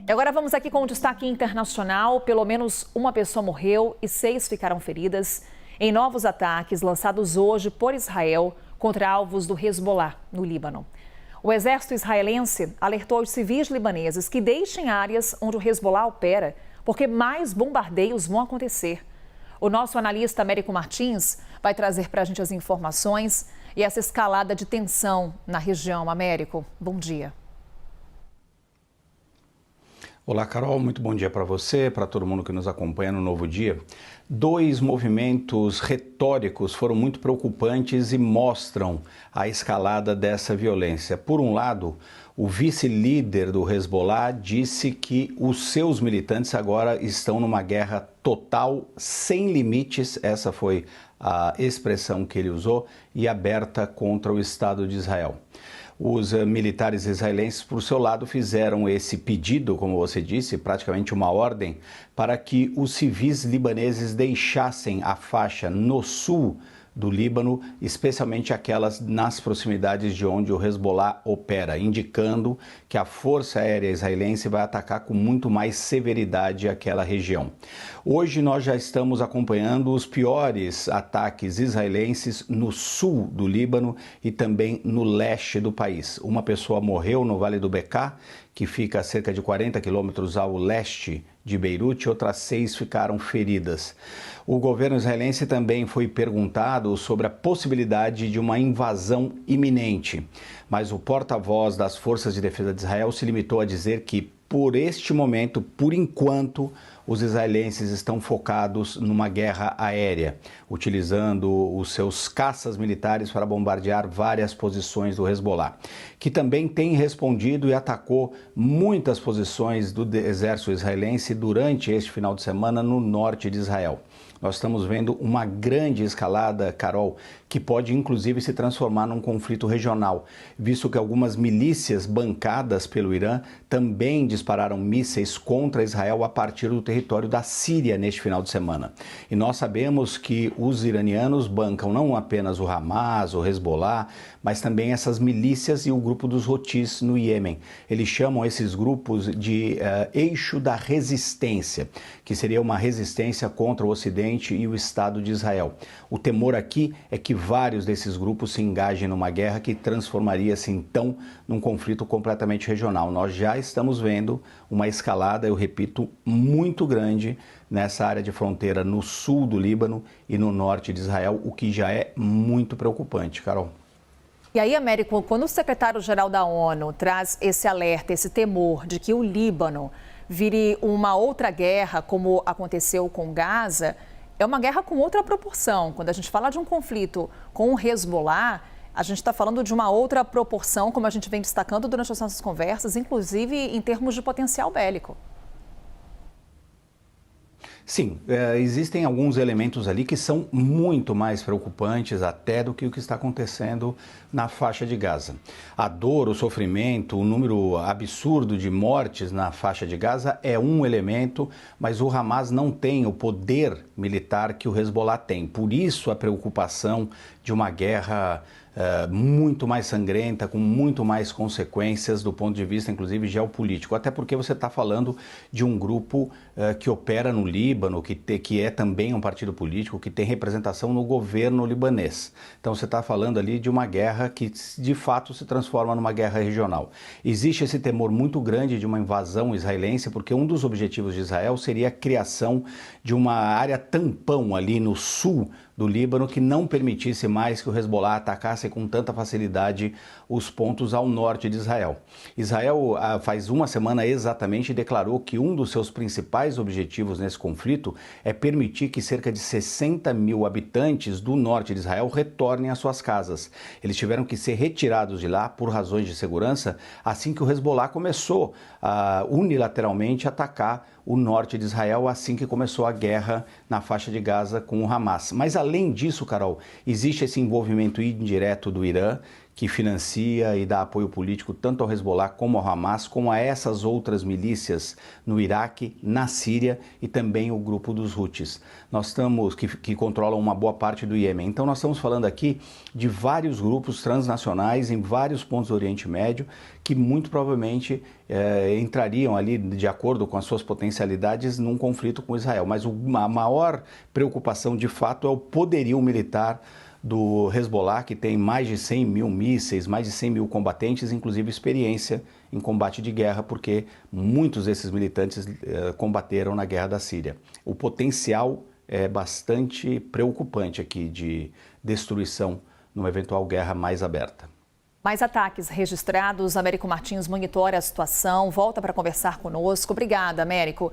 E agora vamos aqui com o destaque internacional. Pelo menos uma pessoa morreu e 6 ficaram feridas em novos ataques lançados hoje por Israel contra alvos do Hezbollah, no Líbano. O exército israelense alertou os civis libaneses que deixem áreas onde o Hezbollah opera, porque mais bombardeios vão acontecer. O nosso analista Américo Martins vai trazer para a gente as informações e essa escalada de tensão na região. Américo, bom dia. Olá, Carol, muito bom dia para você, para todo mundo que nos acompanha no Novo Dia. 2 movimentos retóricos foram muito preocupantes e mostram a escalada dessa violência. Por um lado, o vice-líder do Hezbollah disse que os seus militantes agora estão numa guerra total, sem limites, essa foi a expressão que ele usou, e aberta contra o Estado de Israel. Os militares israelenses, por seu lado, fizeram esse pedido, como você disse, praticamente uma ordem, para que os civis libaneses deixassem a faixa no sul do Líbano, especialmente aquelas nas proximidades de onde o Hezbollah opera, indicando que a Força Aérea Israelense vai atacar com muito mais severidade aquela região. Hoje nós já estamos acompanhando os piores ataques israelenses no sul do Líbano e também no leste do país. Uma pessoa morreu no Vale do Bekaa, que fica a cerca de 40 quilômetros ao leste de Beirute, outras 6 ficaram feridas. O governo israelense também foi perguntado sobre a possibilidade de uma invasão iminente, mas o porta-voz das Forças de Defesa de Israel se limitou a dizer que, por este momento, por enquanto, os israelenses estão focados numa guerra aérea, utilizando os seus caças militares para bombardear várias posições do Hezbollah, que também tem respondido e atacou muitas posições do exército israelense durante este final de semana no norte de Israel. Nós estamos vendo uma grande escalada, Carol, que pode inclusive se transformar num conflito regional, visto que algumas milícias bancadas pelo Irã também dispararam mísseis contra Israel a partir do território da Síria neste final de semana. E nós sabemos que os iranianos bancam não apenas o Hamas, o Hezbollah, mas também essas milícias e o grupo dos Houthis no Iêmen. Eles chamam esses grupos de eixo da resistência, que seria uma resistência contra o Ocidente e o Estado de Israel. O temor aqui é que vários desses grupos se engajem numa guerra que transformaria-se então num conflito completamente regional. Nós já estamos vendo uma escalada, eu repito, muito grande nessa área de fronteira no sul do Líbano e no norte de Israel, o que já é muito preocupante, Carol. E aí, Américo, quando o secretário-geral da ONU traz esse alerta, esse temor de que o Líbano vire uma outra guerra, como aconteceu com Gaza, é uma guerra com outra proporção. Quando a gente fala de um conflito com o Hezbollah, a gente está falando de uma outra proporção, como a gente vem destacando durante as nossas conversas, inclusive em termos de potencial bélico. Sim, existem alguns elementos ali que são muito mais preocupantes até do que o que está acontecendo na faixa de Gaza. A dor, o sofrimento, o número absurdo de mortes na faixa de Gaza é um elemento, mas o Hamas não tem o poder militar que o Hezbollah tem. Por isso a preocupação de uma guerra muito mais sangrenta, com muito mais consequências do ponto de vista, inclusive, geopolítico. Até porque você está falando de um grupo que opera no Líbano, que é também um partido político, que tem representação no governo libanês. Então você está falando ali de uma guerra que, de fato, se transforma numa guerra regional. Existe esse temor muito grande de uma invasão israelense, porque um dos objetivos de Israel seria a criação de uma área tampão ali no sul do Líbano que não permitisse mais que o Hezbollah atacasse com tanta facilidade os pontos ao norte de Israel. Israel, faz uma semana exatamente, declarou que um dos seus principais objetivos nesse conflito é permitir que cerca de 60 mil habitantes do norte de Israel retornem às suas casas. Eles tiveram que ser retirados de lá por razões de segurança assim que o Hezbollah começou a unilateralmente atacar o norte de Israel assim que começou a guerra na faixa de Gaza com o Hamas. Mas além disso, Carol, existe esse envolvimento indireto do Irã, que financia e dá apoio político tanto ao Hezbollah como ao Hamas, como a essas outras milícias no Iraque, na Síria e também o grupo dos Houthis. Nós estamos, que controlam uma boa parte do Iêmen. Então nós estamos falando aqui de vários grupos transnacionais em vários pontos do Oriente Médio que muito provavelmente entrariam ali, de acordo com as suas potencialidades, num conflito com Israel. Mas a maior preocupação, de fato, é o poderio militar do Hezbollah, que tem mais de 100 mil mísseis, mais de 100 mil combatentes, inclusive experiência em combate de guerra, porque muitos desses militantes combateram na guerra da Síria. O potencial é bastante preocupante aqui de destruição numa eventual guerra mais aberta. Mais ataques registrados. Américo Martins monitora a situação, volta para conversar conosco. Obrigada, Américo.